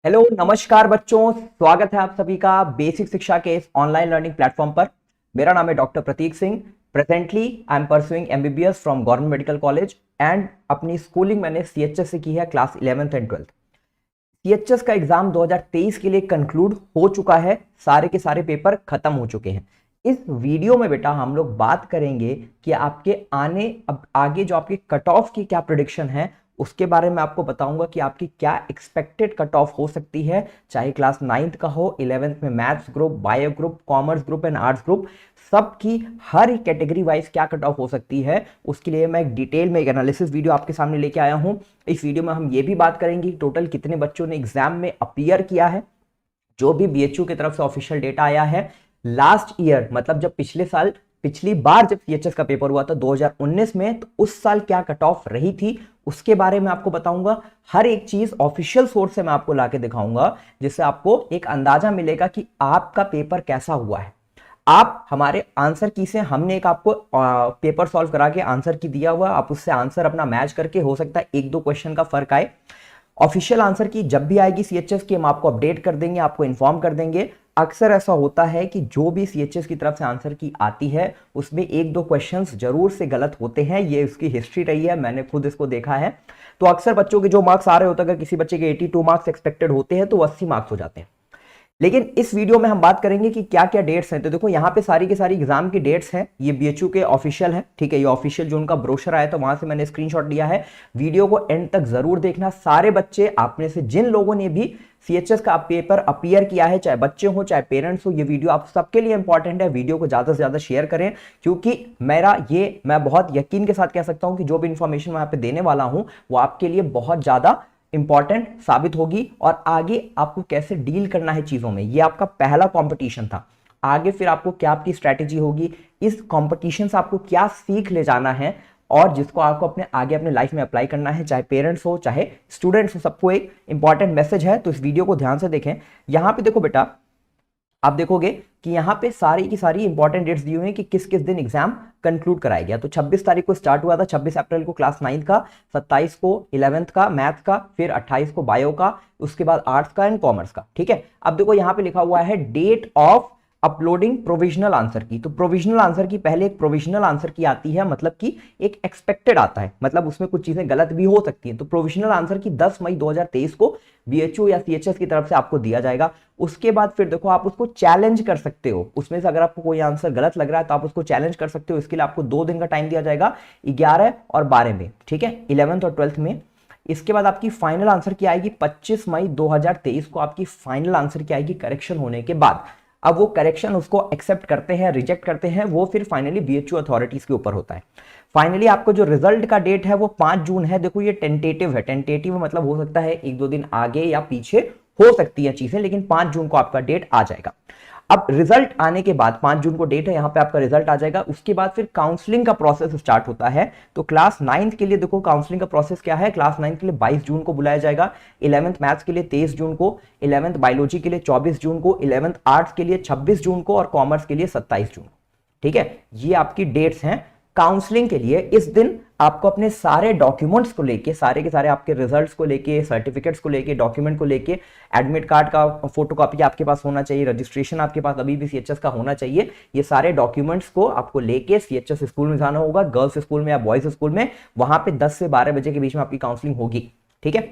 Hello नमस्कार बच्चों, स्वागत है आप सभी का बेसिक शिक्षा के इस ऑनलाइन लर्निंग प्लेटफॉर्म पर। मेरा नाम है doctor Pratik Singh. Presently I am pursuing MBBS from government medical college and अपनी स्कूलिंग मैंने सीएचएस से की है, class 11th and 12th। CHS का एग्जाम 2023 के लिए कंक्लूड हो चुका है, सारे के सारे पेपर खत्म हो चुके हैं। इस वीडियो में बेटा हम लोग बात करेंगे कि आपके आगे जो आपके कट ऑफ की क्या प्रेडिक्शन है उसके बारे में आपको बताऊंगा कि आपकी क्या एक्सपेक्टेड कट ऑफ हो सकती है, चाहे क्लास 9th का हो, 11th में maths group, bio group, commerce group and arts group, सबकी हर एक कैटेगरी वाइज क्या कट ऑफ हो सकती है। उसके लिए मैं एक डिटेल में एक एनालिसिस वीडियो आपके सामने लेके आया हूं। इस वीडियो में हम ये भी बात करेंगे टोटल कितने बच्चों ने एग्जाम में अपीयर किया है। जो भी बीएचयू की तरफ से ऑफिशियल डेटा आया है लास्ट ईयर, मतलब जब पिछली बार जब सीएचएस का पेपर हुआ था 2019 में, तो उस साल क्या कट ऑफ रही थी उसके बारे में आपको बताऊंगा। हर एक चीज ऑफिशियल सोर्स से मैं आपको लाके दिखाऊंगा, जिससे आपको एक अंदाजा मिलेगा कि आपका पेपर कैसा हुआ है। आप हमारे आंसर की से हमने एक आपको पेपर सॉल्व करा के आंसर की दिया हुआ, आप उससे आंसर अपना मैच करके, हो सकता है एक दो क्वेश्चन का फर्क आए। ऑफिशियल आंसर की जब भी आएगी सीएचएस की हम आपको अपडेट कर देंगे, आपको इन्फॉर्म कर देंगे। अक्सर ऐसा होता है कि जो भी सीएचएस की तरफ से आंसर की आती है उसमें एक दो क्वेश्चंस जरूर से गलत होते हैं, ये उसकी हिस्ट्री रही है, मैंने खुद इसको देखा है। तो अक्सर बच्चों के जो मार्क्स आ रहे होते हैं, अगर किसी बच्चे के 82 मार्क्स एक्सपेक्टेड होते हैं तो 80 मार्क्स हो जाते हैं। लेकिन इस वीडियो में हम बात करेंगे कि क्या क्या डेट्स हैं। तो देखो यहाँ पे सारी की सारी एग्जाम की डेट्स हैं, ये बीएचयू के ऑफिशियल है, ठीक है। ये ऑफिशियल जो उनका ब्रोशर आया था वहां से मैंने स्क्रीनशॉट लिया है। वीडियो को एंड तक जरूर देखना। सारे बच्चे, आप में से जिन लोगों ने भी सीएचएस का पेपर अपीयर किया है, चाहे बच्चे हो चाहे पेरेंट्स हो, ये वीडियो आप सबके लिए इंपॉर्टेंट है। वीडियो को ज्यादा से ज्यादा शेयर करें, क्योंकि मैं बहुत यकीन के साथ कह सकता हूं कि जो भी इंफॉर्मेशन मैं यहाँ पे देने वाला हूं वो आपके लिए बहुत ज्यादा इंपॉर्टेंट साबित होगी। और आगे आपको कैसे डील करना है चीजों में, ये आपका पहला कंपटीशन था। आगे फिर आपको क्या आपकी स्ट्रैटेजी होगी, इस कंपटीशन से आपको क्या सीख ले जाना है और जिसको आपको अपने लाइफ में अप्लाई करना है, चाहे पेरेंट्स हो चाहे स्टूडेंट्स हो, सबको एक इंपॉर्टेंट मैसेज है। तो इस वीडियो को ध्यान से देखें। यहां पे देखो बेटा, आप देखोगे कि यहां पे सारी की सारी इंपॉर्टेंट डेट्स दी हुई हैं कि किस किस दिन एग्जाम कंक्लूड कराया गया। तो 26 तारीख को स्टार्ट हुआ था, 26 अप्रैल को क्लास 9 का, 27 को 11th का मैथ का, फिर 28 को बायो का, उसके बाद आर्ट्स का एंड कॉमर्स का, ठीक है। अब देखो यहां पे लिखा हुआ है date of uploading provisional answer key. तो प्रोविजनल आंसर की पहले एक प्रोविजनल आंसर की आती है, मतलब कि एक एक्सपेक्टेड आता है, मतलब उसमें कुछ चीजें गलत भी हो सकती हैं। तो प्रोविजनल आंसर की 10 मई 2023 को बीएचयू या सीएचएस की तरफ से आपको दिया जाएगा। उसके बाद फिर देखो आप उसको चैलेंज कर सकते हो, उसमें से अगर आपको कोई आंसर गलत लग रहा है तो आप उसको चैलेंज कर सकते हो। इसके लिए आपको 2 दिन का टाइम दिया जाएगा, 11 और 12 में, ठीक है, 11th और 12th में। इसके बाद आपकी फाइनल आंसर की आएगी 25 मई 2023 को, आपकी फाइनल आंसर की आएगी करेक्शन होने के बाद। अब वो करेक्शन उसको एक्सेप्ट करते हैं, रिजेक्ट करते हैं, वो फिर फाइनली बीएचयू अथॉरिटीज के ऊपर होता है। फाइनली आपको जो रिजल्ट का डेट है वो 5 जून है। देखो ये टेंटेटिव है, टेंटेटिव मतलब हो सकता है एक दो दिन आगे या पीछे हो सकती है चीजें, लेकिन 5 जून को आपका डेट आ जाएगा। अब रिजल्ट आने के बाद 5 जून को डेट है, यहां पे आपका रिजल्ट आ जाएगा। उसके बाद फिर काउंसलिंग का प्रोसेस स्टार्ट होता है। तो क्लास 9th के लिए देखो काउंसलिंग का प्रोसेस क्या है। क्लास 9th के लिए 22 जून को बुलाया जाएगा, 11th मैथ्स के लिए 23 जून को, 11th बायोलॉजी के लिए 24 जून को, 11th आर्ट्स के लिए 26 जून को और कॉमर्स के लिए 27 जून, ठीक है। ये आपकी डेट्स हैं काउंसलिंग के लिए। इस दिन आपको अपने सारे डॉक्यूमेंट्स को लेके, सारे के सारे आपके रिजल्ट्स को लेके, सर्टिफिकेट्स को लेके, डॉक्यूमेंट को लेके, एडमिट कार्ड का फोटोकॉपी आपके पास होना चाहिए, रजिस्ट्रेशन आपके पास अभी भी सीएचएस का होना चाहिए। ये सारे डॉक्यूमेंट्स को आपको लेके सीएचएस स्कूल में जाना होगा, गर्ल्स स्कूल में या बॉयज स्कूल में। वहां पे 10 से 12 बजे के बीच में आपकी काउंसलिंग होगी, ठीक है।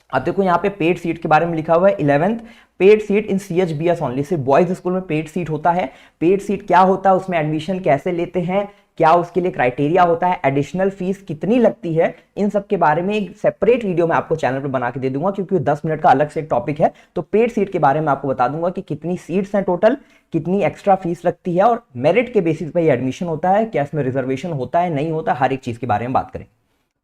अब देखो यहाँ पे पेड सीट के बारे में लिखा हुआ है 11th पेड सीट इन सीएचबीएस ओनली। सिर्फ बॉयज स्कूल में पेड सीट होता है। पेड सीट क्या होता है, उसमें एडमिशन कैसे लेते हैं, क्या उसके लिए क्राइटेरिया होता है, एडिशनल फीस कितनी लगती है, इन सब के बारे में एक सेपरेट वीडियो मैं आपको चैनल पर बना के दे दूंगा, क्योंकि 10 मिनट का अलग से एक टॉपिक है। तो पेड सीट के बारे में आपको बता दूंगा कि कितनी सीट्स हैं टोटल, कितनी एक्स्ट्रा फीस लगती है और मेरिट के बेसिस पर एडमिशन होता है, क्या इसमें रिजर्वेशन होता है नहीं होता, हर एक चीज के बारे में बात करें,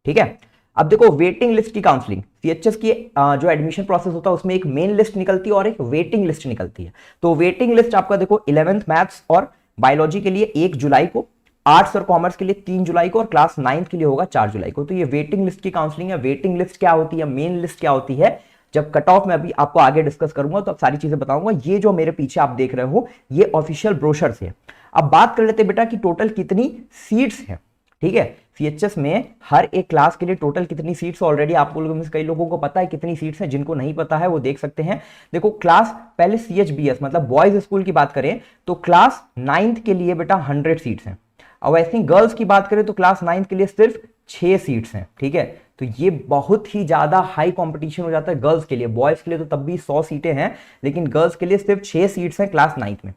ठीक है। अब देखो वेटिंग लिस्ट की काउंसलिंग, सीएचएस की जो एडमिशन प्रोसेस होता है उसमें एक मेन लिस्ट निकलती है और एक वेटिंग लिस्ट निकलती है। तो वेटिंग लिस्ट आपका देखो 11th मैथ्स और बायोलॉजी के लिए 1 जुलाई को, आर्ट्स और कॉमर्स के लिए 3 जुलाई को और क्लास 9th के लिए होगा 4 जुलाई को। तो ये वेटिंग लिस्ट की काउंसलिंग है। वेटिंग लिस्ट क्या होती है, मेन लिस्ट क्या होती है, जब कट ऑफ में अभी आपको आगे डिस्कस करूंगा तो अब सारी चीजें बताऊंगा। ये जो मेरे पीछे आप देख रहे हो ये ऑफिशियल ब्रोशर से। अब बात कर लेते हैं बेटा कि टोटल कितनी सीट्स हैं। ठीक है। सीएचएस में हर एक क्लास के लिए टोटल कितनी सीट्स, ऑलरेडी आप लोगों में से कई लोगों को पता है कितनी सीट्स हैं, जिनको नहीं पता है वो देख सकते हैं। देखो क्लास पहले सीएचबीएस मतलब बॉयज स्कूल की बात करें तो क्लास 9th के लिए बेटा 100 सीट्स हैं। और वैसे ही गर्ल्स की बात करें तो क्लास 9th के लिए सिर्फ 6 सीट्स हैं। ठीक है, तो ये बहुत ही ज्यादा हाई कंपटीशन हो जाता है गर्ल्स के लिए। बॉयज के लिए तो तब भी 100 सीटें हैं, लेकिन गर्ल्स के लिए सिर्फ 6 सीट्स हैं क्लास 9th में।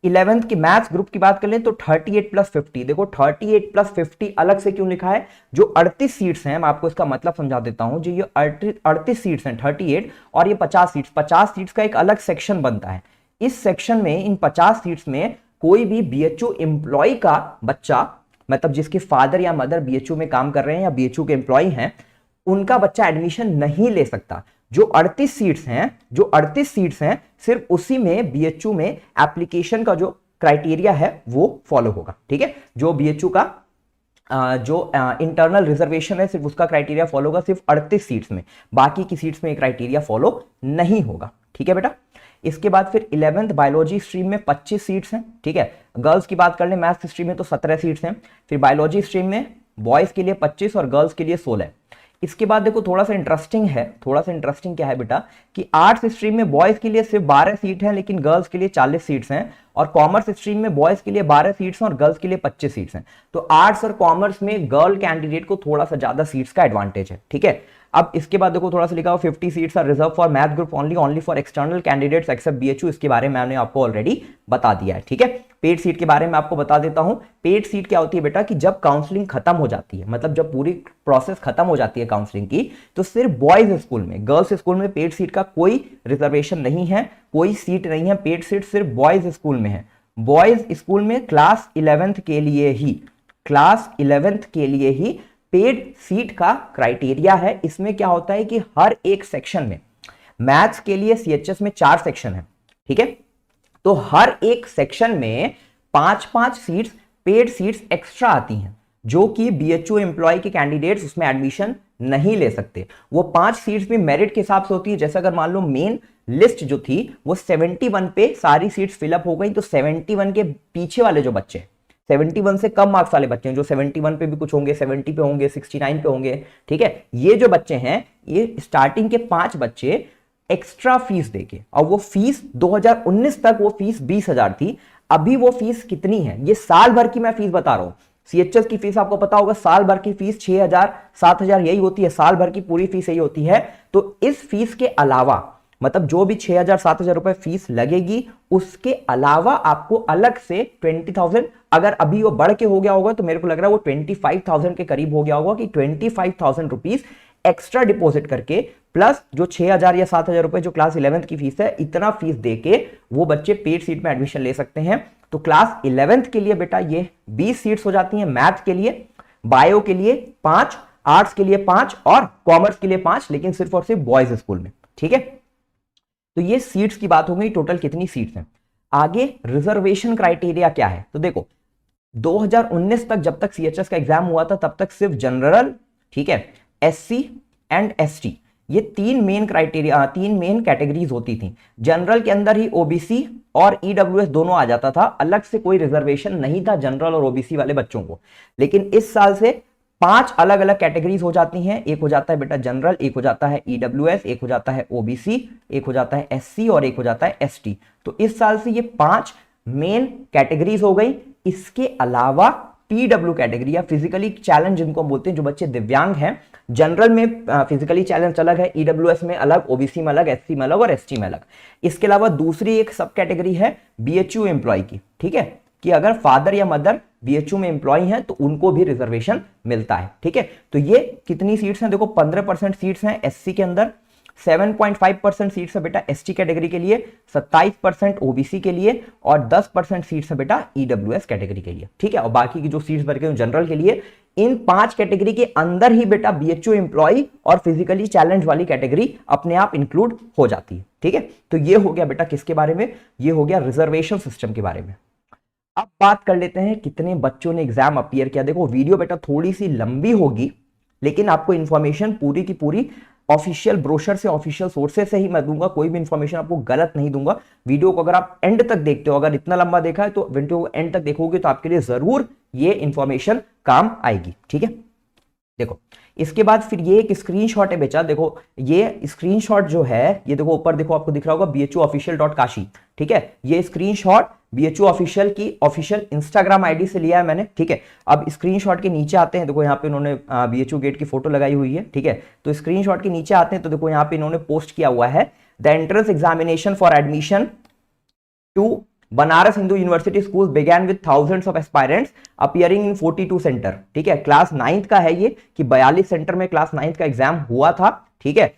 11th की मैथ्स ग्रुप की बात कर लें तो 38 + 50। देखो 38 + 50 अलग से क्यों लिखा है, जो 38 सीट्स हैं, मैं आपको इसका मतलब समझा देता हूं। जो ये 38 सीट्स हैं 38 और ये 50 सीट्स का एक अलग सेक्शन बनता है। इस सेक्शन में इन 50 सीट्स में कोई भी बीएचयू एम्प्लॉय का बच्चा, मतलब जिसके फादर या मदर बीएचयू में काम कर रहे हैं या बीएचयू के एम्प्लॉय हैं, उनका बच्चा एडमिशन नहीं ले सकता। जो 38 सीट्स हैं सिर्फ उसी में बीएचयू में एप्लीकेशन का जो क्राइटेरिया है वो फॉलो होगा। ठीक है, जो बीएचयू का जो इंटरनल रिजर्वेशन है सिर्फ उसका क्राइटेरिया फॉलो होगा सिर्फ 38 सीट्स में, बाकी की सीट्स में क्राइटेरिया फॉलो नहीं होगा। ठीक है बेटा, इसके बाद फिर 11th बायोलॉजी स्ट्रीम में 25 सीट्स हैं। ठीक है, गर्ल्स की बात कर ले मैथ्स स्ट्रीम में तो 17 सीट्स हैं। फिर बायोलॉजी स्ट्रीम में बॉयज के लिए 25 और गर्ल्स के लिए 16। इसके बाद देखो थोड़ा सा इंटरेस्टिंग क्या है बेटा कि आर्ट्स स्ट्रीम में बॉयज के लिए सिर्फ 12 सीट हैं, लेकिन गर्ल्स के लिए 40 सीट्स हैं। और कॉमर्स स्ट्रीम में बॉयज के लिए 12 सीट्स हैं और गर्ल्स के लिए 25 सीट्स हैं। तो आर्ट्स और कॉमर्स में गर्ल कैंडिडेट को थोड़ा सा ज्यादा सीट्स का एडवांटेज है। ठीक है, अब इसके बाद देखो थोड़ा सा लिखा हुआ 50 seats are reserve for math group only for external candidates except BHU. इसके बारे में मैंने आपको ऑलरेडी बता दिया है। ठीक है, पेड सीट के बारे में आपको बता देता हूं। पेड सीट क्या होती है बेटा कि जब काउंसलिंग खत्म हो जाती है, मतलब जब पूरी प्रोसेस खत्म हो जाती है काउंसलिंग की, तो सिर्फ बॉयज स्कूल में, गर्ल्स स्कूल में पेड सीट का कोई रिजर्वेशन नहीं है, कोई सीट नहीं है। पेड सीट सिर्फ बॉयज स्कूल में है। बॉयज स्कूल में क्लास 11th के लिए ही पेड सीट का क्राइटेरिया है। इसमें क्या होता है कि हर एक सेक्शन में, मैथ्स के लिए सीएचएस में 4 सेक्शन है। ठीक है, तो हर एक सेक्शन में 5-5 सीट्स पेड सीट्स एक्स्ट्रा आती हैं, जो कि बीएचयू एम्प्लॉय के कैंडिडेट्स उसमें एडमिशन नहीं ले सकते। वो 5 सीट्स भी मेरिट के हिसाब से होती है। जैसे अगर मान लो मेन लिस्ट जो थी वो 71 पे सारी सीट्स फिलअप हो गई, तो 71 के पीछे वाले जो बच्चे, 71 से कम मार्क्स वाले बच्चे हैं, जो 71 पे भी कुछ होंगे, 70 पे होंगे, 69 पे होंगे। ठीक है, ये जो बच्चे हैं, ये स्टार्टिंग के 5 बच्चे एक्स्ट्रा फीस देके, और वो फीस 2019 तक वो फीस 20,000 थी। अभी वो फीस कितनी है, ये साल भर की मैं फीस बता रहा हूं। सीएचएस की फीस आपको पता होगा, साल भर की फीस 6,000 7,000 यही होती है, साल भर की पूरी फीस यही होती है। तो इस फीस के अलावा, मतलब जो भी 6,000 7,000 रुपए फीस लगेगी, उसके अलावा आपको अलग से 20,000, अगर अभी वो बढ़ के हो गया होगा तो मेरे को लग रहा है वो 25,000 के करीब हो गया होगा, कि 25,000 रुपीज एक्स्ट्रा डिपॉजिट करके प्लस जो 6,000 या 7,000 रुपए जो क्लास 11th की फीस है, इतना फीस देके वो बच्चे पेड सीट में एडमिशन ले सकते हैं। तो क्लास 11th के लिए बेटा ये 20 सीट्स हो जाती हैं। मैथ के लिए, बायो के लिए 5, आर्ट्स के लिए 5 और कॉमर्स के लिए 5, लेकिन सिर्फ और सिर्फ बॉयज स्कूल में। ठीक है, तो ये सीट्स की बात हो गई, टोटल कितनी सीट्स हैं। आगे रिजर्वेशन क्राइटेरिया क्या है, तो देखो 2019 तक जब तक सीएचएस का एग्जाम हुआ था तब तक सिर्फ जनरल, ठीक है, एससी एंड एसटी, ये 3 मेन क्राइटेरिया, 3 मेन कैटेगरीज होती थी। जनरल के अंदर ही ओबीसी और ईडब्ल्यूएस दोनों आ जाता था, अलग से कोई रिजर्वेशन नहीं था जनरल और ओबीसी वाले बच्चों को। लेकिन इस साल से 5 अलग अलग कैटेगरीज हो जाती हैं। एक हो जाता है बेटा जनरल, एक हो जाता है ईडब्ल्यूएस, एक हो जाता है ओबीसी, एक हो जाता है एससी और एक हो जाता है एसटी। तो इस साल से ये 5 मेन कैटेगरीज हो गई। इसके अलावा पीडब्ल्यू कैटेगरी या फिजिकली चैलेंज जिनको हम बोलते हैं, जो बच्चे दिव्यांग हैं, जनरल में फिजिकली चैलेंज अलग है, ईडब्ल्यूएस में अलग, ओबीसी में अलग, एससी में अलग और एसटी में अलग। इसके अलावा दूसरी एक सब कैटेगरी है बीएचयू एम्प्लॉय की, ठीक है, कि अगर फादर या मदर बीएचयू में एम्प्लॉय हैं तो उनको भी रिजर्वेशन मिलता है। ठीक है, तो ये कितनी सीट्स हैं, देखो 15% सीट्स हैं एससी के अंदर, 7.5% सीट्स है बेटा एसटी कैटेगरी के लिए, 27% ओबीसी के लिए और 10% सीट्स है बेटा ईडब्ल्यूएस कैटेगरी के लिए। ठीक है, और बाकी की जो सीट्स भर के जनरल के लिए, इन 5 कैटेगरी के अंदर ही बेटा बीएचयू एम्प्लॉय और फिजिकली चैलेंज वाली कैटेगरी अपने आप इंक्लूड हो जाती है। ठीक है, तो ये हो गया बेटा किसके बारे में, ये हो गया रिजर्वेशन सिस्टम के बारे में। अब बात कर लेते हैं कितने बच्चों ने एग्जाम अपीयर किया। देखो वीडियो बेटा थोड़ी सी लंबी होगी, लेकिन आपको इंफॉर्मेशन पूरी की पूरी ऑफिशियल ब्रोशर से, ऑफिशियल सोर्सेस से ही मैं दूंगा, कोई भी इंफॉर्मेशन आपको गलत नहीं दूंगा। वीडियो को अगर आप एंड तक देखते हो, अगर इतना लंबा देखा है तो वीडियो को एंड तक देखोगे तो आपके लिए जरूर ये इंफॉर्मेशन काम आएगी, ठीक है। देखो इसके बाद फिर ये एक स्क्रीनशॉट है बेटा, देखो ये स्क्रीनशॉट जो है, ये देखो ऊपर देखो आपको दिख रहा होगा bhuofficial.kashi, ठीक है। ये स्क्रीनशॉट BHU ऑफिशियल की ऑफिशियल इंस्टाग्राम आईडी से लिया है मैंने, ठीक है। अब स्क्रीनशॉट के नीचे आते हैं, देखो यहाँ पे इन्होंने BHU गेट की फोटो लगाई हुई है, ठीक है। तो स्क्रीनशॉट के नीचे आते हैं तो देखो यहाँ पे इन्होंने पोस्ट किया हुआ है, the entrance examination for admission to Banaras Hindu university school began with thousands of aspirants appearing in 42 centre, ठीक है। क्लास 9th का है ये कि 42 सेंटर में क्लास 9th का एग्जाम हुआ था, ठीक है।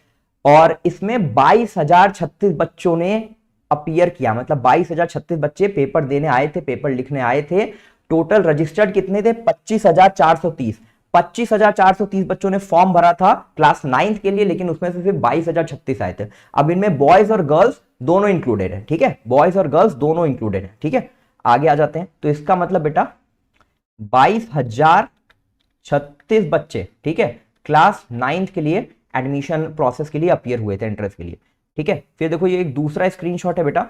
और इसमें 22,036 बच्चों ने अपीयर किया, मतलब 22,036 बच्चे पेपर देने आए थे, पेपर लिखने आए थे। टोटल रजिस्टर्ड कितने थे? 25,430। 25,430 बच्चों ने फॉर्म भरा था क्लास 9th के लिए, लेकिन उसमें से सिर्फ 22,036 आए थे। अब इनमें बॉयज और गर्ल्स दोनों इंक्लूडेड है, ठीक है। बॉयज और गर्ल्स दोनों इंक्लूडेड है, ठीक है। आगे आ जाते हैं, तो इसका मतलब बेटा 22,036 बच्चे, ठीक है, क्लास 9th के लिए एडमिशन प्रोसेस के लिए अपीयर हुए थे, एंट्रेंस के लिए, ठीक है। फिर देखो ये एक दूसरा स्क्रीनशॉट है बेटा,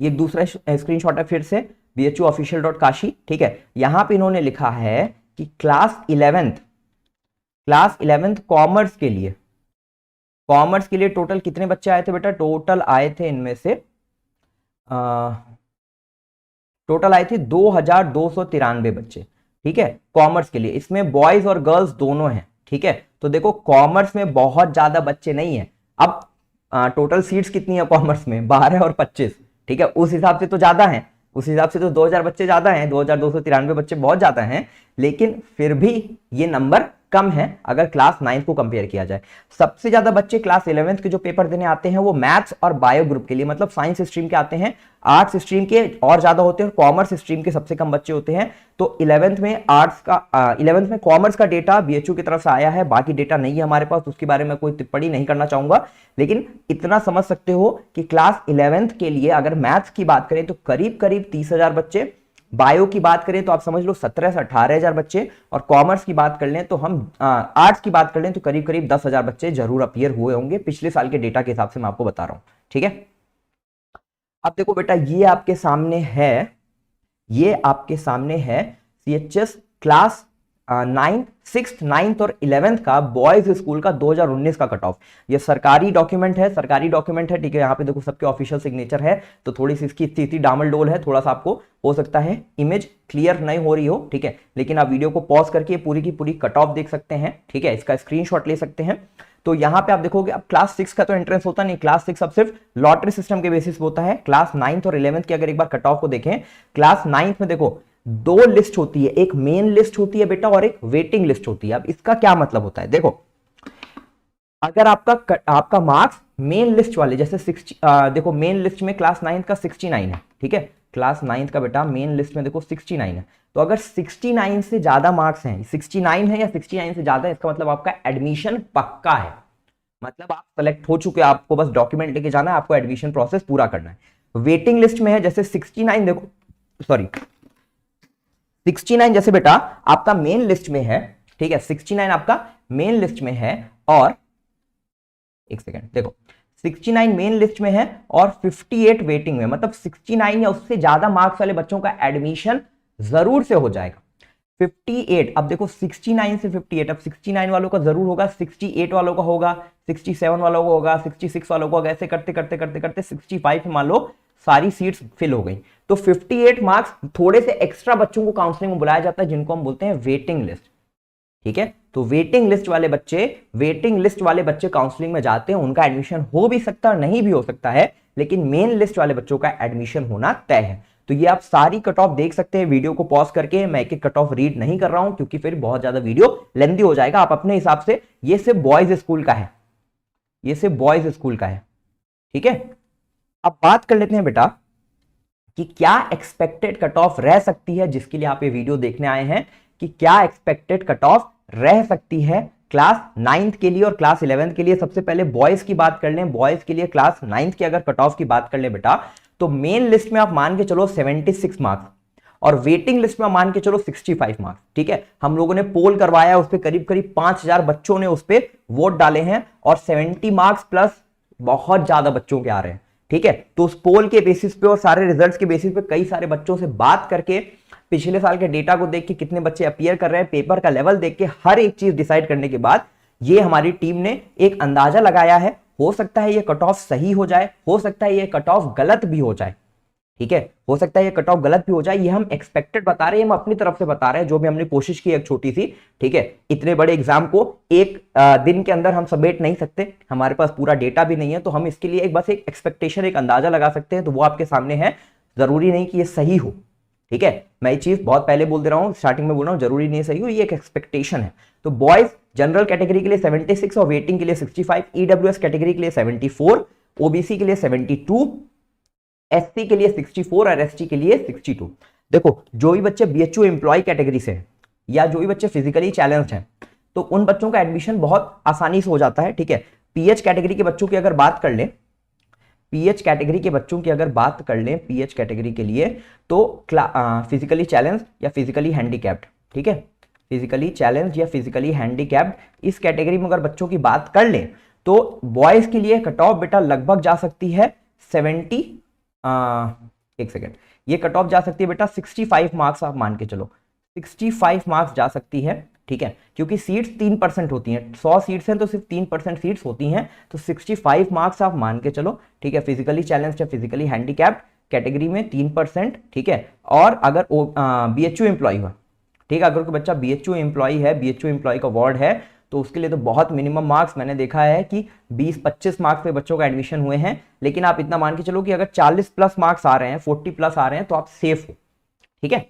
ये एक दूसरा स्क्रीनशॉट है फिर से bhuofficial.kashi, ठीक है। यहां पे इन्होंने लिखा है कि क्लास 11th कॉमर्स के लिए, कॉमर्स के लिए टोटल कितने बच्चे आए थे बेटा? टोटल आए थे इनमें से टोटल आए थे 2,293 बच्चे, ठीक है, कॉमर्स के लिए। इसमें बॉयज और गर्ल्स दोनों हैं, ठीक है। तो देखो कॉमर्स में बहुत ज्यादा बच्चे नहीं है। अब टोटल सीट्स कितनी है कॉमर्स में? 12 और 25, ठीक है। उस हिसाब से तो ज्यादा है, उस हिसाब से तो 2,000 बच्चे ज्यादा हैं, 2,293 बच्चे बहुत ज्यादा हैं, लेकिन फिर भी ये नंबर कम है अगर क्लास 9th को कंपेयर किया जाए। सबसे ज्यादा बच्चे क्लास 11th के जो पेपर देने आते हैं वो मैथ्स और बायो ग्रुप के लिए, मतलब साइंस स्ट्रीम के आते हैं। आर्ट्स स्ट्रीम के और ज्यादा होते हैं और कॉमर्स स्ट्रीम के सबसे कम बच्चे होते हैं। तो 11th में कॉमर्स का डेटा BHU की तरफ से आया है, बाकी डेटा नहीं है हमारे पास, उसके बारे में कोई टिप्पणी नहीं करना चाहूंगा। लेकिन इतना समझ सकते हो कि क्लास 11th के लिए अगर मैथ्स की बात करें तो करीब करीब 30,000 बच्चे, बायो की बात करें तो आप समझ लो 17 से 18,000 बच्चे, और कॉमर्स की बात कर लें तो हम आर्ट्स की बात कर लें तो करीब करीब 10,000 बच्चे जरूर अपीयर हुए होंगे, पिछले साल के डेटा के हिसाब से मैं आपको बता रहा हूं, ठीक है। अब देखो बेटा ये आपके सामने है, ये आपके सामने है CHS class 9th, 6th, 9th और 11th का बॉयज स्कूल का 2019 का कट ऑफ। ये सरकारी डॉक्यूमेंट है, ठीक है। यहाँ पे देखो सबके ऑफिशियल सिग्नेचर है, तो थोड़ी सी इसकी स्थिति डामलडोल है, थोड़ा सा आपको हो सकता है इमेज क्लियर नहीं हो रही हो, ठीक है। लेकिन आप वीडियो को पॉज करके पूरी की पूरी कट ऑफ देख सकते हैं, ठीक है, इसका स्क्रीनशॉट ले सकते हैं। तो यहाँ पे आप देखोगे अब क्लास 6 का तो एंट्रेंस होता नहीं, क्लास 6 अब सिर्फ लॉटरी सिस्टम के बेसिस पे होता है। क्लास 9th और 11th की अगर एक बार कट ऑफ को देखें, क्लास 9th में देखो 2 लिस्ट होती है, एक मेन लिस्ट होती है बेटा और एक वेटिंग लिस्ट होती है। अब इसका क्या मतलब होता है? देखो अगर आपका मार्क्स मेन लिस्ट वाले जैसे 60, देखो मेन लिस्ट में क्लास 9th का 69 है, ठीक है। क्लास 9th का बेटा मेन लिस्ट में देखो 69 है। तो अगर 69 से ज्यादा मार्क्स हैं, 69 है या 69 से ज्यादा है, इसका मतलब आपका एडमिशन पक्का है, मतलब आप सेलेक्ट हो चुके हैं, आपको बस डॉक्यूमेंट लेके जाना है, आपको एडमिशन प्रोसेस पूरा करना है। वेटिंग लिस्ट में है जैसे 69, देखो सॉरी 69 जैसे बेटा आपका मेन लिस्ट में है, ठीक है, 69 आपका मेन लिस्ट में है, और एक सेकेंड देखो 69 मेन लिस्ट में है और 58 वेटिंग में, मतलब 69 या उससे ज्यादा मार्क्स वाले बच्चों का एडमिशन जरूर से हो जाएगा। 58, अब देखो 69 से 58, अब 69 वालों का जरूर होगा, 68 वालों का होगा, 67 वालों का होगा, 66 वालों का होगा, ऐसे करते करते करते करते 65 मान लो सारी सीट्स फिल हो गई। तो 58 मार्क्स थोड़े से एक्स्ट्रा बच्चों को काउंसलिंग में बुलाया जाता है, जिनको हम बोलते हैं वेटिंग लिस्ट, ठीक है। तो वेटिंग लिस्ट वाले बच्चे काउंसलिंग में जाते हैं, उनका एडमिशन हो भी सकता है नहीं भी हो सकता है, लेकिन मेन लिस्ट वाले बच्चों का एडमिशन होना तय है। तो ये आप सारी कट ऑफ देख सकते हैं वीडियो को पॉज करके, मैं एक एक कट ऑफ रीड नहीं कर रहा हूं क्योंकि फिर बहुत ज्यादा वीडियो लेंथी हो जाएगा, आप अपने हिसाब से, ये सिर्फ बॉयज स्कूल का है, ये सिर्फ बॉयज स्कूल का है, ठीक है। अब बात कर लेते हैं बेटा कि क्या एक्सपेक्टेड कट ऑफ रह सकती है, जिसके लिए आप ये वीडियो देखने आए हैं, कि क्या एक्सपेक्टेड कट ऑफ रह सकती है क्लास 9th के लिए और क्लास 11th के लिए। सबसे पहले बॉयज की बात कर लें, बॉयज के लिए क्लास 9th की अगर कट ऑफ की बात कर लें बेटा, तो मेन लिस्ट में आप मान के चलो 76 मार्क्स, और वेटिंग लिस्ट में मान के चलो 65 मार्क्स। ठीक है, हम लोगों ने पोल करवाया, उस पर करीब करीब 5000 बच्चों ने उस पर वोट डाले हैं और 70 मार्क्स प्लस बहुत ज्यादा बच्चों के आ रहे हैं। ठीक है, तो उस पोल के बेसिस पे और सारे रिजल्ट्स के बेसिस पे कई सारे बच्चों से बात करके, पिछले साल के डेटा को देख के, कितने बच्चे अपीयर कर रहे हैं, पेपर का लेवल देख के, हर एक चीज डिसाइड करने के बाद ये हमारी टीम ने एक अंदाजा लगाया है। हो सकता है ये कट ऑफ सही हो जाए, हो सकता है ये कट ऑफ गलत भी हो जाए। ठीक है, हो सकता है ये कट ऑफ गलत भी हो जाए, ये हम एक्सपेक्टेड बता रहे हैं, हम अपनी तरफ से बता रहे हैं, जो भी हमने कोशिश की एक छोटी सी। ठीक है, इतने बड़े एग्जाम को एक दिन के अंदर हम समेट नहीं सकते, हमारे पास पूरा डेटा भी नहीं है, तो हम इसके लिए एक बस एक एक्सपेक्टेशन, एक अंदाजा लगा सकते हैं, तो वो आपके सामने है। जरूरी नहीं कि ये सही हो। ठीक है, मैं ये चीज बहुत पहले बोल दे रहा हूं, स्टार्टिंग में बोल रहा हूं, जरूरी नहीं सही हो, ये एक एक्सपेक्टेशन है। तो बॉयज जनरल कैटेगरी के लिए 76 और वेटिंग के लिए 65, ईडब्ल्यूएस कैटेगरी के लिए 74, ओबीसी के लिए 72, एससी के लिए 64 और एसटी के लिए 62। देखो, जो भी बच्चे बीएचयू एम्प्लॉय कैटेगरी से हैं या जो भी बच्चे फिजिकली चैलेंज्ड हैं, तो उन बच्चों का एडमिशन बहुत आसानी से हो जाता है। ठीक है, पीएच कैटेगरी के बच्चों की अगर बात कर लें, पीएच कैटेगरी के बच्चों की अगर बात कर लें, पीएच कैटेगरी के लिए, तो फिजिकली चैलेंज या फिजिकली हैंडीकैप्ड, ठीक है, फिजिकली चैलेंज या फिजिकली हैंडीकैप्ड, इस कैटेगरी में अगर बच्चों की बात कर लें, तो बॉयज के लिए कट ऑफ बेटा लगभग जा सकती है 70, एक सेकेंड, ये कट ऑफ जा सकती है बेटा 65 मार्क्स, आप मान के चलो 65 मार्क्स जा सकती है। ठीक है, क्योंकि सीट्स 3% होती हैं, 100 सीट्स हैं तो सिर्फ 3% सीट्स होती हैं, तो 65 मार्क्स आप मान के चलो। ठीक है, फिजिकली चैलेंज या फिजिकली हैंडीकैप्ड कैटेगरी में 3%। ठीक है, और अगर बीएचयू एम्प्लॉय हुआ, ठीक है, अगर कोई बच्चा बीएचयू एम्प्लॉय है, बीएचयू एम्प्लॉय का वार्ड है, तो उसके लिए तो बहुत मिनिमम मार्क्स, मैंने देखा है कि 20-25 मार्क्स पे बच्चों का एडमिशन हुए हैं। लेकिन आप इतना मान के चलो कि अगर 40 प्लस मार्क्स आ रहे हैं, 40 प्लस आ रहे हैं, तो आप सेफ हो। ठीक है,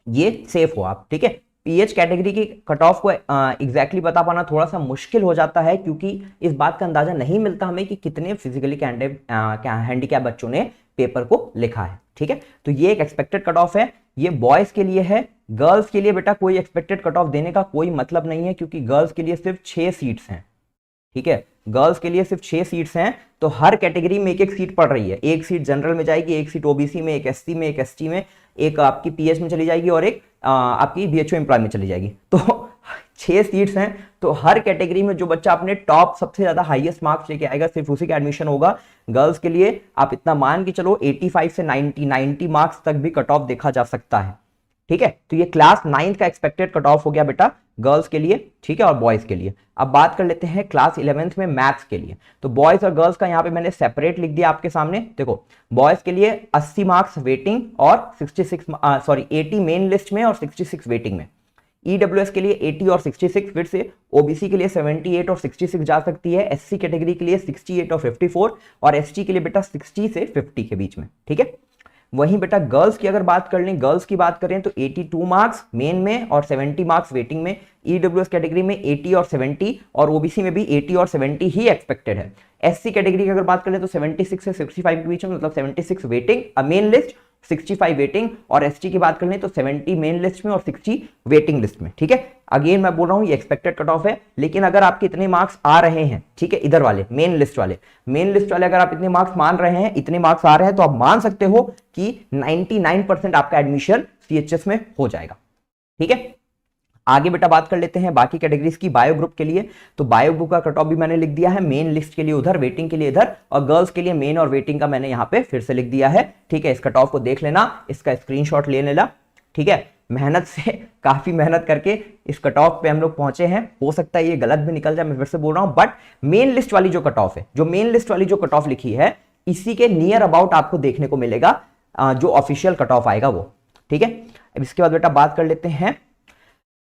ये सेफ हो आप। ठीक है, पीएच कैटेगरी की कट ऑफ को एग्जैक्टली बता पाना थोड़ा सा मुश्किल हो जाता है, क्योंकि इस बात का अंदाजा नहीं मिलता हमें कि कितने फिजिकली हैंडीकैप बच्चों ने पेपर को लिखा है। ठीक है, तो ये एक एक्सपेक्टेड कट ऑफ है, ये बॉयज के लिए है। गर्ल्स के लिए बेटा कोई एक्सपेक्टेड कट ऑफ देने का कोई मतलब नहीं है, क्योंकि गर्ल्स के लिए सिर्फ 6 सीट्स हैं। ठीक है, गर्ल्स के लिए सिर्फ 6 सीट्स हैं, तो हर कैटेगरी में एक एक सीट पड़ रही है। एक सीट जनरल में जाएगी, एक सीट ओबीसी में, एक एससी में, एक एसटी में, एक आपकी पीएच में चली जाएगी और एक आपकी बीएचयू एम्प्लॉय में चली जाएगी। तो 6 सीट्स हैं, तो हर कैटेगरी में जो बच्चा अपने टॉप सबसे ज्यादा हाईएस्ट मार्क्स लेके आएगा, सिर्फ उसी का एडमिशन होगा। गर्ल्स के लिए आप इतना मान के चलो 85 से 90 मार्क्स तक भी कट ऑफ देखा जा सकता है। ठीक है, तो ये क्लास 9th का एक्सपेक्टेड कट ऑफ हो गया बेटा गर्ल्स के लिए। ठीक है, और बॉयज के लिए। अब बात कर लेते हैं क्लास 11th में मैथ्स के लिए। तो बॉयज और गर्ल्स का यहाँ पे मैंने सेपरेट लिख दिया आपके सामने। देखो, बॉयज के लिए 80 मार्क्स वेटिंग और 80 मेन लिस्ट में और 66 वेटिंग में। ईडब्ल्यूएस के लिए 80 और 66, फिर से ओबीसी के लिए 78 और 66 जा सकती है, एससी कैटेगरी के लिए 68 और 54, और एसटी के लिए बेटा 60 से 50 के बीच में। ठीक है, वहीं बेटा गर्ल्स की अगर बात कर लें, गर्ल्स की बात करें तो 82 मार्क्स मेन में और 70 मार्क्स वेटिंग में। ईडब्ल्यूएस कैटेगरी में 80 और 70, और ओबीसी में भी 80 और 70 ही एक्सपेक्टेड है। एससी कैटेगरी की अगर बात करें तो 76 से 65 के बीच में, मतलब 76 वेटिंग मेन लिस्ट, 65 वेटिंग, और एसटी की बात कर लें तो 70 मेन लिस्ट में और 60 वेटिंग लिस्ट में। ठीक है, अगेन मैं बोल रहा हूं ये एक्सपेक्टेड कट ऑफ है, लेकिन अगर आपके इतने मार्क्स आ रहे हैं, ठीक है, इधर वाले मेन लिस्ट वाले अगर आप इतने मार्क्स मान रहे हैं, इतने मार्क्स आ रहे हैं, तो आप मान सकते हो कि 99% आपका एडमिशन सीएचएस में हो जाएगा। ठीक है, आगे बेटा बात कर लेते हैं बाकी कैटेगरीज की। बायो ग्रुप के लिए, तो बायो ग्रुप का कट ऑफ भी मैंने लिख दिया है, मेन लिस्ट के लिए उधर, वेटिंग के लिए इधर, और गर्ल्स के लिए मेन और वेटिंग का मैंने यहाँ पे फिर से लिख दिया है। ठीक है, इस कट ऑफ को देख लेना, इसका स्क्रीनशॉट ले लेना। ठीक है, मेहनत से, काफी मेहनत करके इस कट ऑफ पे हम लोग पहुंचे हैं। हो सकता है ये गलत भी निकल जाए, मैं फिर से बोल रहा हूं, बट मेन लिस्ट वाली जो कट ऑफ है, जो मेन लिस्ट वाली जो कट ऑफ लिखी है, इसी के नियर अबाउट आपको देखने को मिलेगा जो ऑफिशियल कट ऑफ आएगा वो। ठीक है, अब इसके बाद बेटा बात कर लेते हैं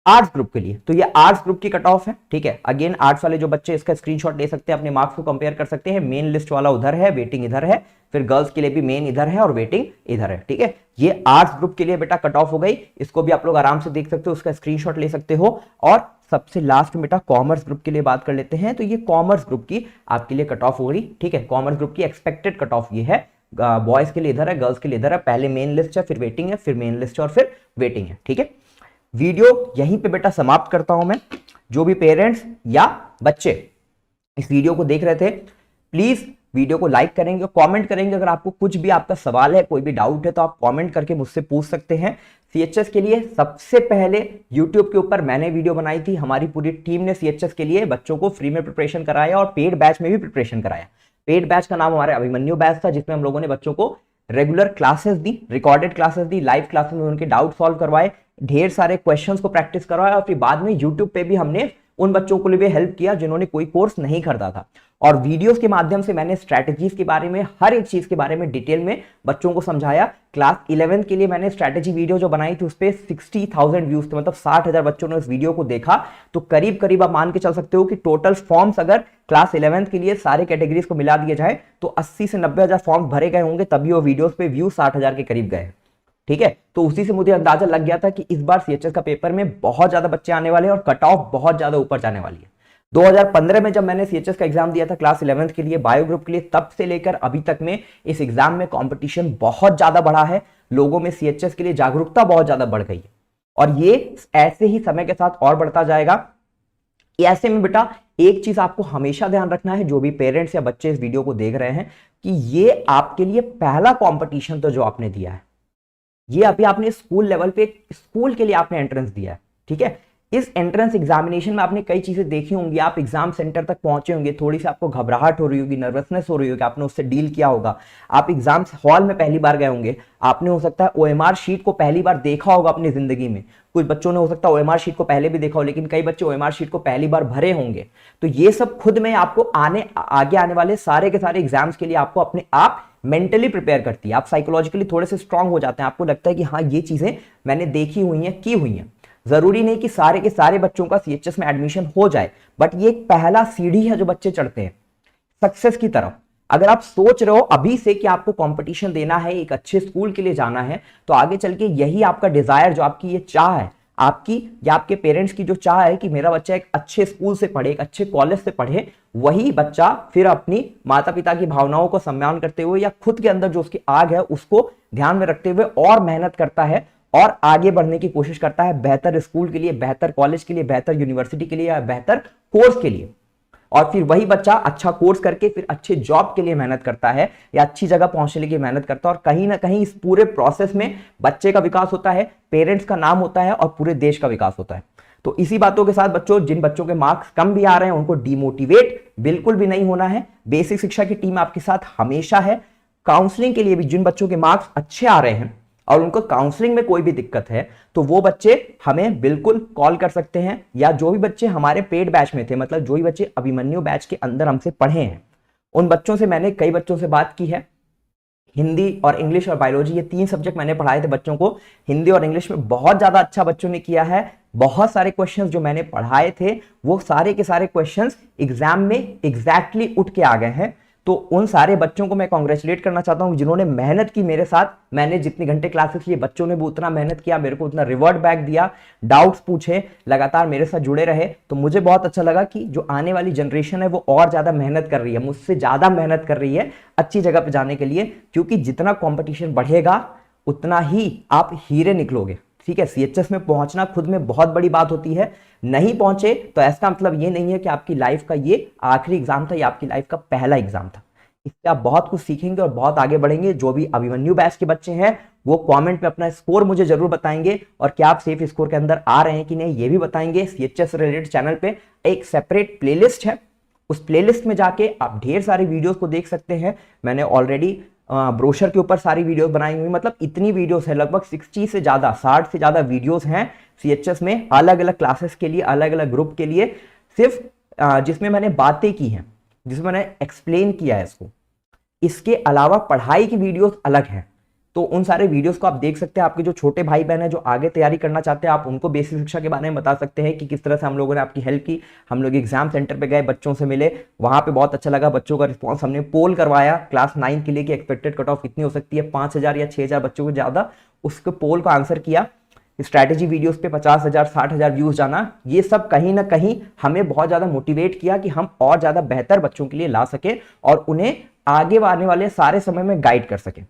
आर्ट्स ग्रुप के लिए। तो ये आर्ट्स ग्रुप की कट ऑफ है। ठीक है, अगेन आर्ट्स वाले जो बच्चे इसका स्क्रीनशॉट ले सकते हैं, अपने मार्क्स को कंपेयर कर सकते हैं। मेन लिस्ट वाला उधर है, वेटिंग इधर है, फिर गर्ल्स के लिए भी मेन इधर है और वेटिंग इधर है। ठीक है, ये आर्ट्स ग्रुप के लिए बेटा कट ऑफ हो गई, इसको भी आप लोग आराम से देख सकते हो, उसका स्क्रीनशॉट ले सकते हो। और सबसे लास्ट में बेटा कॉमर्स ग्रुप के लिए बात कर लेते हैं। तो ये कॉमर्स ग्रुप की आपके लिए कट ऑफ हो गई। ठीक है, कॉमर्स ग्रुप की एक्सपेक्टेड कट ऑफ ये है, बॉयज के लिए इधर है, गर्ल्स के लिए इधर है, पहले मेन लिस्ट है, फिर वेटिंग है, फिर मेन लिस्ट और फिर वेटिंग है। ठीक है, वीडियो यहीं पे बेटा समाप्त करता हूं मैं। जो भी पेरेंट्स या बच्चे इस वीडियो को देख रहे थे, प्लीज वीडियो को लाइक करेंगे और कमेंट करेंगे। अगर आपको कुछ भी आपका सवाल है, कोई भी डाउट है, तो आप कमेंट करके मुझसे पूछ सकते हैं। सीएचएस के लिए सबसे पहले यूट्यूब के ऊपर मैंने वीडियो बनाई थी। हमारी पूरी टीम ने सीएचएस के लिए बच्चों को फ्री में प्रिपरेशन कराया और पेड बैच में भी प्रिपरेशन कराया। पेड बैच का नाम हमारे अभिमन्यु बैच था, जिसमें हम लोगों ने बच्चों को रेगुलर क्लासेस दी, रिकॉर्डेड क्लासेस दी, लाइव क्लासेस में उनके डाउट सॉल्व करवाए, ढेर सारे क्वेश्चंस को प्रैक्टिस करवाया और फिर बाद में यूट्यूब पे भी हमने उन बच्चों को लिए हेल्प किया जिन्होंने कोई कोर्स नहीं करता था। और वीडियोस के माध्यम से मैंने स्ट्रैटेजीज के बारे में, हर एक चीज के बारे में डिटेल में बच्चों को समझाया। क्लास 11 के लिए मैंने स्ट्रैटेजी वीडियो जो बनाई थी उस पर 60,000 व्यूज थे, मतलब 60,000 बच्चों ने उस वीडियो को देखा। तो करीब करीब आप मान के चल सकते हो कि टोटल फॉर्म्स अगर क्लास 11 के लिए सारे कैटेगरीज को मिला दिया जाए तो 80 से 90,000 फॉर्म भरे गए होंगे, तभी वो वीडियोस पे व्यू 60,000 के करीब गए। ठीक है, तो उसी से मुझे अंदाजा लग गया था कि इस बार सीएचएस का पेपर में बहुत ज्यादा बच्चे आने वाले हैं और कट ऑफ बहुत ज्यादा ऊपर जाने वाली है। 2015 में जब मैंने सीएचएस का एग्जाम दिया था क्लास 11 के लिए बायो ग्रुप के लिए, तब से लेकर अभी तक में इस एग्जाम में कंपटीशन बहुत ज्यादा बढ़ा है। लोगों में सीएचएस के लिए जागरूकता बहुत ज्यादा बढ़ गई है और ये ऐसे ही समय के साथ और बढ़ता जाएगा। ऐसे में बेटा एक चीज आपको हमेशा ध्यान रखना है, जो भी पेरेंट्स या बच्चे इस वीडियो को देख रहे हैं, कि ये आपके लिए पहला कॉम्पिटिशन तो जो आपने दिया है, ये अभी आपने स्कूल लेवल पे स्कूल के लिए आपने एंट्रेंस दिया है। ठीक है, इस एंट्रेंस एग्जामिनेशन में आपने कई चीजें देखी होंगी, आप एग्जाम सेंटर तक पहुंचे होंगे, थोड़ी सी आपको घबराहट हो रही होगी, नर्वसनेस हो रही होगी, आपने उससे डील किया होगा। आप एग्जाम हॉल में पहली बार गए होंगे, आपने हो सकता है ओएमआर शीट को पहली बार देखा होगा अपनी जिंदगी में। कुछ बच्चों ने हो सकता है ओएमआर शीट को पहले भी देखा हो, लेकिन कई बच्चे ओएमआर शीट को पहली बार भरे होंगे। तो ये सब खुद में आपको आगे आने वाले सारे के सारे एग्जाम्स के लिए आपको अपने आप मेंटली प्रिपेयर करती है। आप साइकोलॉजिकली थोड़े से स्ट्रांग हो जाते हैं, आपको लगता है कि हाँ ये चीजें मैंने देखी हुई हैं, की हुई हैं। जरूरी नहीं कि सारे के सारे बच्चों का सीएचएस में एडमिशन हो जाए, बट ये एक पहला सीढ़ी है जो बच्चे चढ़ते हैं सक्सेस की तरफ। अगर आप सोच रहे हो अभी से कि आपको कंपटीशन देना है, एक अच्छे स्कूल के लिए जाना है, तो आगे चल के यही आपका डिजायर, जो आपकी ये चाह है, आपकी या आपके पेरेंट्स की जो चाह है कि मेरा बच्चा एक अच्छे स्कूल से पढ़े, एक अच्छे कॉलेज से पढ़े, वही बच्चा फिर अपनी माता पिता की भावनाओं को सम्मान करते हुए या खुद के अंदर जो उसकी आग है उसको ध्यान में रखते हुए और मेहनत करता है और आगे बढ़ने की कोशिश करता है बेहतर स्कूल के लिए, बेहतर कॉलेज के लिए, बेहतर यूनिवर्सिटी के लिए या बेहतर कोर्स के लिए। और फिर वही बच्चा अच्छा कोर्स करके फिर अच्छे जॉब के लिए मेहनत करता है या अच्छी जगह पहुंचने के लिए मेहनत करता है। और कहीं ना कहीं इस पूरे प्रोसेस में बच्चे का विकास होता है, पेरेंट्स का नाम होता है और पूरे देश का विकास होता है। तो इसी बातों के साथ बच्चों, जिन बच्चों के मार्क्स कम भी आ रहे हैं उनको डिमोटिवेट बिल्कुल भी नहीं होना है। बेसिक शिक्षा की टीम आपके साथ हमेशा है। काउंसलिंग के लिए भी जिन बच्चों के मार्क्स अच्छे आ रहे हैं और उनको काउंसलिंग में कोई भी दिक्कत है, तो वो बच्चे हमें बिल्कुल कॉल कर सकते हैं, या जो भी बच्चे हमारे पेड बैच में थे, मतलब जो भी बच्चे अभिमन्यु बैच के अंदर हमसे पढ़े हैं, उन बच्चों से मैंने कई बच्चों से बात की है। हिंदी और इंग्लिश और बायोलॉजी, ये 3 सब्जेक्ट मैंने पढ़ाए थे बच्चों को। हिंदी और इंग्लिश में बहुत ज्यादा अच्छा बच्चों ने किया है। बहुत सारे क्वेश्चंस जो मैंने पढ़ाए थे वो सारे के सारे क्वेश्चंस एग्जाम में एग्जैक्टली उठ के आ गए हैं। तो उन सारे बच्चों को मैं कांग्रेचुलेट करना चाहता हूं जिन्होंने मेहनत की मेरे साथ। मैंने जितने घंटे क्लासेस लिए, बच्चों ने भी उतना मेहनत किया, मेरे को उतना रिवर्ट बैक दिया, डाउट्स पूछे, लगातार मेरे साथ जुड़े रहे। तो मुझे बहुत अच्छा लगा कि जो आने वाली जनरेशन है वो और ज्यादा मेहनत कर रही है, मुझसे ज्यादा मेहनत कर रही है अच्छी जगह पे जाने के लिए, क्योंकि जितना कॉम्पिटिशन बढ़ेगा उतना ही आप हीरे निकलोगे। ठीक है, सीएचएस में पहुंचना खुद में बहुत बड़ी बात होती है। नहीं पहुंचे तो ऐसा मतलब ये नहीं है कि आपकी लाइफ का ये आखिरी एग्जाम था, या आपकी लाइफ का पहला एग्जाम था। इससे आप बहुत कुछ सीखेंगे और बहुत आगे बढ़ेंगे। जो भी अभिमन्यु बैच के बच्चे हैं वो कमेंट में अपना स्कोर मुझे जरूर बताएंगे, और क्या आप सेफ स्कोर के अंदर आ रहे हैं कि नहीं ये भी बताएंगे। सीएचएस रिलेटेड चैनल पे एक सेपरेट प्लेलिस्ट है, उस प्लेलिस्ट में जाके आप ढेर सारी वीडियोस को देख सकते हैं। मैंने ऑलरेडी ब्रोशर के ऊपर सारी वीडियोस बनाई हुई, मतलब इतनी वीडियोस है, लगभग 60 से ज्यादा, 60 से ज्यादा वीडियोस हैं सीएचएस में, अलग अलग क्लासेस के लिए, अलग अलग ग्रुप के लिए, सिर्फ जिसमें मैंने बातें की हैं, जिसमें मैंने एक्सप्लेन किया है इसको। इसके अलावा पढ़ाई की वीडियोस अलग हैं, तो उन सारे वीडियोस को आप देख सकते हैं। आपके जो छोटे भाई बहन है जो आगे तैयारी करना चाहते हैं, आप उनको बेसिक शिक्षा के बारे में बता सकते हैं कि किस तरह से हम लोगों ने आपकी हेल्प की। हम लोग एग्जाम सेंटर पे गए, बच्चों से मिले, वहां पे बहुत अच्छा लगा बच्चों का रिस्पॉन्स। हमने पोल करवाया क्लास 9 के लिए कि एक्सपेक्टेड कट ऑफ कितनी हो सकती है, 5,000 या 6,000 बच्चों को ज्यादा, उसके पोल का आंसर किया। स्ट्रैटेजी वीडियोस पे 50,000 60,000 व्यूज जाना, ये सब कहीं ना कहीं हमें बहुत ज्यादा मोटिवेट किया कि हम और ज्यादा बेहतर बच्चों के लिए ला सके और उन्हें आगे आने वाले सारे समय में गाइड कर सके।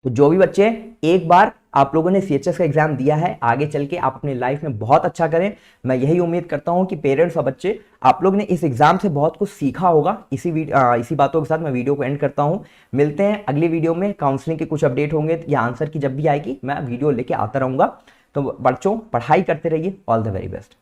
तो जो भी बच्चे एक बार आप लोगों ने सीएचएस का एग्जाम दिया है, आगे चल के आप अपनी लाइफ में बहुत अच्छा करें। मैं यही उम्मीद करता हूं कि पेरेंट्स और बच्चे, आप लोग ने इस एग्जाम से बहुत कुछ सीखा होगा। इसी बातों के साथ मैं वीडियो को एंड करता हूं। मिलते हैं अगली वीडियो में, काउंसलिंग के कुछ अपडेट होंगे या आंसर की जब भी आएगी मैं वीडियो लेके आता रहूंगा। तो बच्चों, पढ़ाई करते रहिए। All the very best.